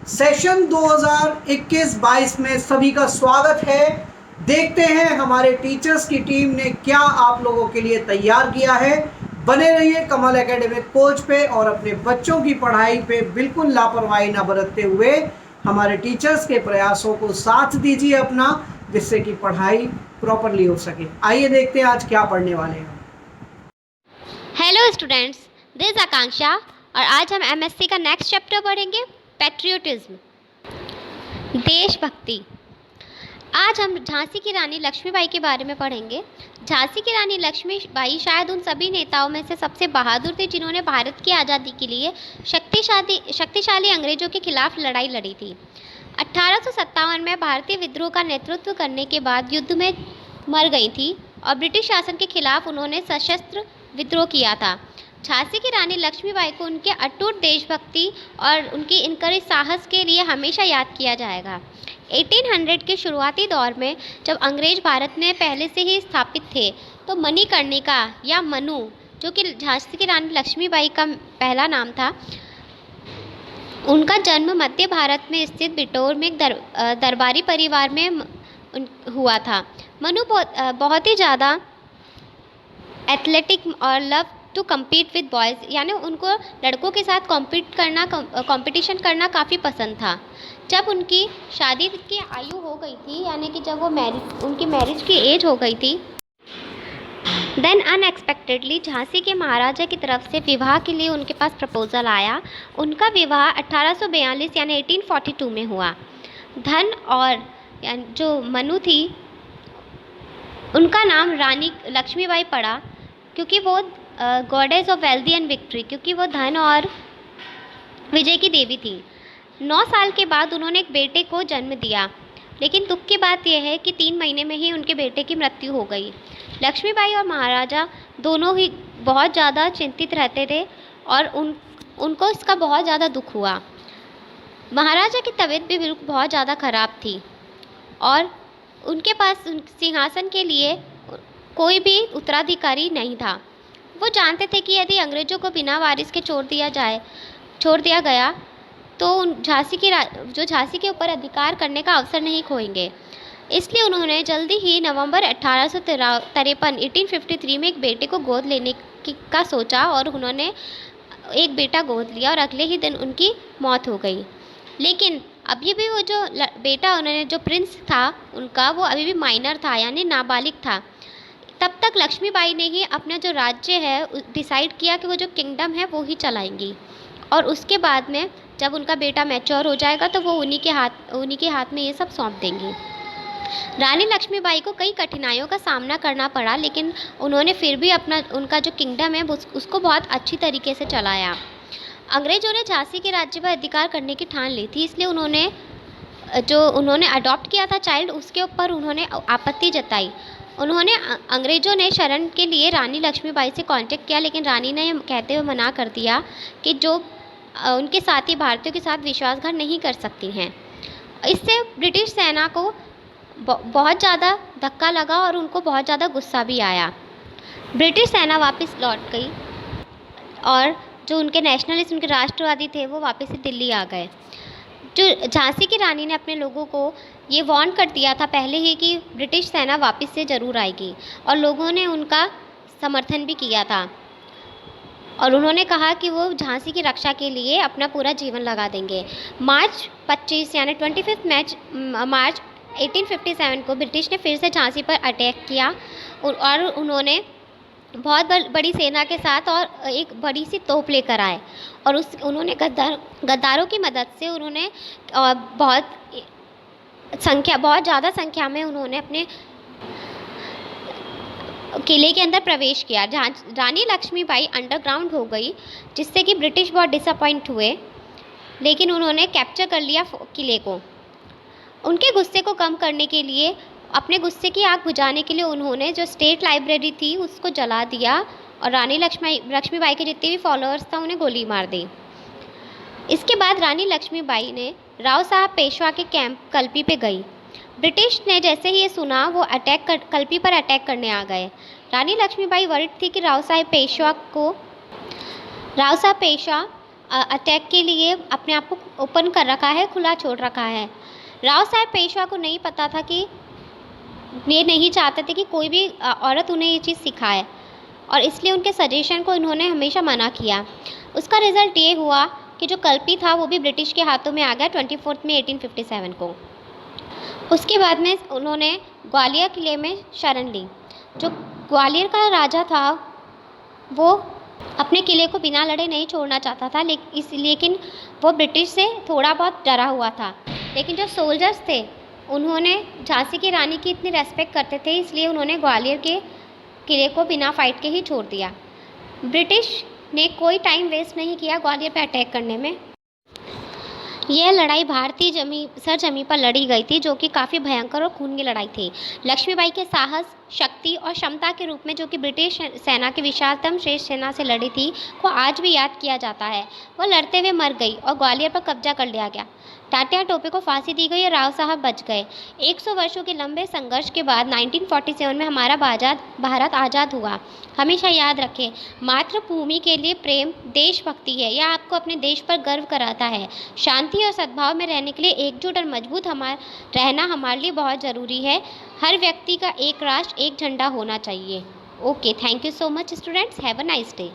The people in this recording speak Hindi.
सेशन 2021-22 में सभी का स्वागत है। देखते हैं हमारे टीचर्स की टीम ने क्या आप लोगों के लिए तैयार किया है। बने रहिए कमल एकेडमिक कोच पे और अपने बच्चों की पढ़ाई पे बिल्कुल लापरवाही ना बरतते हुए हमारे टीचर्स के प्रयासों को साथ दीजिए अपना, जिससे कि पढ़ाई प्रॉपरली हो सके। आइए देखते हैं आज क्या पढ़ने वाले हैं। हेलो स्टूडेंट्स, दिस इज आकांक्षा और आज हम एमएससी का नेक्स्ट चैप्टर पढ़ेंगे, पैट्रियोटिज्म, देशभक्ति। आज हम झांसी की रानी लक्ष्मीबाई के बारे में पढ़ेंगे। झांसी की रानी लक्ष्मीबाई शायद उन सभी नेताओं में से सबसे बहादुर थी जिन्होंने भारत की आज़ादी के लिए शक्तिशाली अंग्रेजों के खिलाफ लड़ाई लड़ी थी। 1857 में भारतीय विद्रोह का नेतृत्व करने के बाद युद्ध में मर गई थी और ब्रिटिश शासन के खिलाफ उन्होंने सशस्त्र विद्रोह किया था। झांसी की रानी लक्ष्मीबाई को उनके अटूट देशभक्ति और उनकी इनकरेज साहस के लिए हमेशा याद किया जाएगा। 1800 के शुरुआती दौर में जब अंग्रेज भारत में पहले से ही स्थापित थे, तो मणिकर्णिका या मनु, जो कि झांसी की रानी लक्ष्मीबाई का पहला नाम था, उनका जन्म मध्य भारत में स्थित बिटौर में एक दरबारी परिवार में हुआ था। मनु बहुत ही ज़्यादा एथलेटिक और love to compete with boys, यानी उनको लड़कों के साथ कंपटीशन करना काफ़ी पसंद था। जब उनकी शादी की आयु हो गई थी, यानी कि जब वो उनकी मैरिज की एज हो गई थी, देन अनएक्सपेक्टेडली झांसी के महाराजा की तरफ से विवाह के लिए उनके पास प्रपोज़ल आया। उनका विवाह 1842 यानी 1842 में हुआ। धन और जो मनु थी, उनका नाम रानी लक्ष्मीबाई पड़ा क्योंकि वो goddess of wealthy and victory, क्योंकि वो धन और विजय की देवी थी। 9 साल के बाद उन्होंने एक बेटे को जन्म दिया, लेकिन दुख की बात यह है कि 3 महीने में ही उनके बेटे की मृत्यु हो गई। लक्ष्मीबाई और महाराजा दोनों ही बहुत ज़्यादा चिंतित रहते थे और उनको इसका बहुत ज़्यादा दुख हुआ। महाराजा की तबीयत भी बिल्कुल बहुत ज़्यादा ख़राब थी और उनके पास सिंहासन के लिए कोई भी उत्तराधिकारी नहीं था। वो जानते थे कि यदि अंग्रेज़ों को बिना वारिस के छोड़ दिया गया तो झांसी के ऊपर अधिकार करने का अवसर नहीं खोएंगे। इसलिए उन्होंने जल्दी ही नवंबर 1853 में एक बेटे को गोद लेने का सोचा और उन्होंने एक बेटा गोद लिया और अगले ही दिन उनकी मौत हो गई। लेकिन अभी भी वो जो बेटा उन्होंने, जो प्रिंस था उनका, वो अभी भी माइनर था, यानी नाबालिग था। तब तक लक्ष्मीबाई ने ही अपना जो राज्य है डिसाइड किया कि वो जो किंगडम है वो ही चलाएंगी, और उसके बाद में जब उनका बेटा मैच्योर हो जाएगा तो वो उन्हीं के हाथ में ये सब सौंप देंगी। रानी लक्ष्मीबाई को कई कठिनाइयों का सामना करना पड़ा, लेकिन उन्होंने फिर भी उनका जो किंगडम है उसको बहुत अच्छी तरीके से चलाया। अंग्रेजों ने झांसी के राज्य पर अधिकार करने की ठान ली थी, इसलिए उन्होंने अडॉप्ट किया था चाइल्ड, उसके ऊपर उन्होंने आपत्ति जताई। अंग्रेजों ने शरण के लिए रानी लक्ष्मीबाई से कांटेक्ट किया, लेकिन रानी ने कहते हुए मना कर दिया कि जो उनके साथी भारतीयों के साथ विश्वासघात नहीं कर सकती हैं। इससे ब्रिटिश सेना को बहुत ज़्यादा धक्का लगा और उनको बहुत ज़्यादा गुस्सा भी आया। ब्रिटिश सेना वापस लौट गई और जो उनके नेशनलिस्ट, उनके राष्ट्रवादी थे, वो वापस से दिल्ली आ गए। जो झांसी की रानी ने अपने लोगों को ये वार्न कर दिया था पहले ही कि ब्रिटिश सेना वापस से ज़रूर आएगी, और लोगों ने उनका समर्थन भी किया था और उन्होंने कहा कि वो झांसी की रक्षा के लिए अपना पूरा जीवन लगा देंगे। मार्च 25 यानी 25 मार्च 1857 को ब्रिटिश ने फिर से झांसी पर अटैक किया और उन्होंने बहुत बड़ी सेना के साथ और एक बड़ी सी तोप लेकर आए, और उन्होंने गद्दारों की मदद से उन्होंने बहुत ज़्यादा संख्या में उन्होंने अपने किले के अंदर प्रवेश किया। रानी लक्ष्मीबाई अंडरग्राउंड हो गई, जिससे कि ब्रिटिश बहुत डिसअपॉइंट हुए, लेकिन उन्होंने कैप्चर कर लिया किले को। उनके गुस्से को कम करने के लिए, अपने गुस्से की आग बुझाने के लिए, उन्होंने जो स्टेट लाइब्रेरी थी उसको जला दिया और रानी लक्ष्मीबाई के जितने भी फॉलोअर्स था उन्हें गोली मार दी। इसके बाद रानी लक्ष्मीबाई ने राव साहब पेशवा के कैंप कल्पी पे गई। ब्रिटिश ने जैसे ही ये सुना, वो कल्पी पर अटैक करने आ गए। रानी लक्ष्मीबाई वरिड थी कि राव साहब पेशवा अटैक के लिए अपने आप को ओपन कर रखा है, खुला छोड़ रखा है। राव साहब पेशवा को नहीं पता था कि ये नहीं चाहते थे कि कोई भी औरत उन्हें ये चीज़ सिखाए, और इसलिए उनके सजेशन को इन्होंने हमेशा मना किया। उसका रिज़ल्ट ये हुआ कि जो कल्पी था वो भी ब्रिटिश के हाथों में आ गया 24 मई 1857 को। उसके बाद में उन्होंने ग्वालियर किले में शरण ली। जो ग्वालियर का राजा था वो अपने किले को बिना लड़े नहीं छोड़ना चाहता था, लेकिन वो ब्रिटिश से थोड़ा बहुत डरा हुआ था। लेकिन जो सोल्जर्स थे उन्होंने झांसी की रानी की इतनी रेस्पेक्ट करते थे, इसलिए उन्होंने ग्वालियर के किले को बिना फाइट के ही छोड़ दिया। ब्रिटिश ने कोई टाइम वेस्ट नहीं किया ग्वालियर पर अटैक करने में। यह लड़ाई भारतीय सरजमी पर लड़ी गई थी, जो कि काफ़ी भयंकर और खून की लड़ाई थी। लक्ष्मीबाई के साहस, शक्ति और क्षमता के रूप में, जो कि ब्रिटिश सेना की विशालतम श्रेष्ठ सेना से लड़ी थी, को आज भी याद किया जाता है। वह लड़ते हुए मर गई और ग्वालियर पर कब्जा कर लिया गया। तात्या टोपे को फांसी दी गई और राव साहब बच गए। 100 वर्षों के लंबे संघर्ष के बाद 1947 में हमारा भारत आज़ाद हुआ। हमेशा याद रखें, मातृभूमि के लिए प्रेम देशभक्ति है। यह आपको अपने देश पर गर्व कराता है। शांति और सद्भाव में रहने के लिए एकजुट और मजबूत रहना हमारे लिए बहुत ज़रूरी है। हर व्यक्ति का एक राष्ट्र, एक झंडा होना चाहिए। Okay, thank you so much students, have a nice day.